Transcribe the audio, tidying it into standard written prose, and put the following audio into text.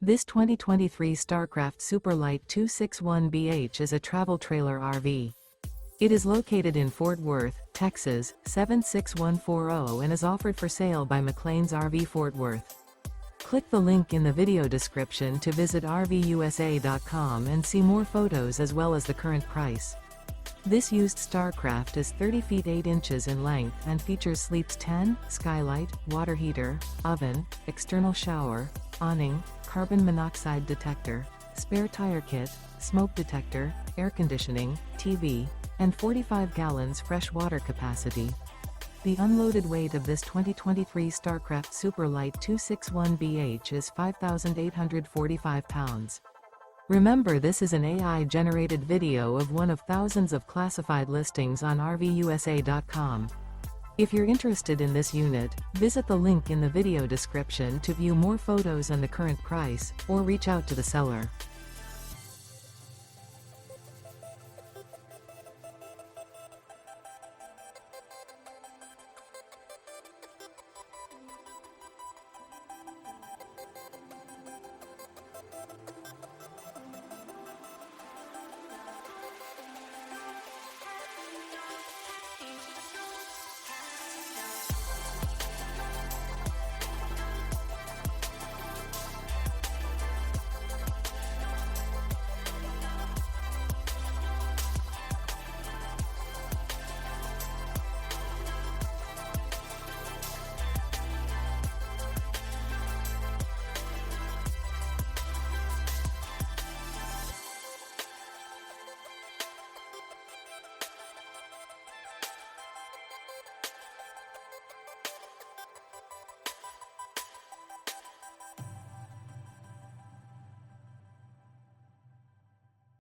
This 2023 Starcraft Super Lite 261BH is a travel trailer RV. It is located in Fort Worth, Texas, 76140 and is offered for sale by McClain's RV Fort Worth. Click the link in the video description to visit RVUSA.com and see more photos as well as the current price. This used Starcraft is 30 feet 8 inches in length and features Sleep's 10, Skylight, water heater, oven, external shower, awning, carbon monoxide detector, spare tire kit, smoke detector, air conditioning, TV, and 45 gallons fresh water capacity. The unloaded weight of this 2023 Starcraft Super Lite 261BH is 5,845 pounds. Remember, this is an AI-generated video of one of thousands of classified listings on RVUSA.com. If you're interested in this unit, visit the link in the video description to view more photos and the current price, or reach out to the seller.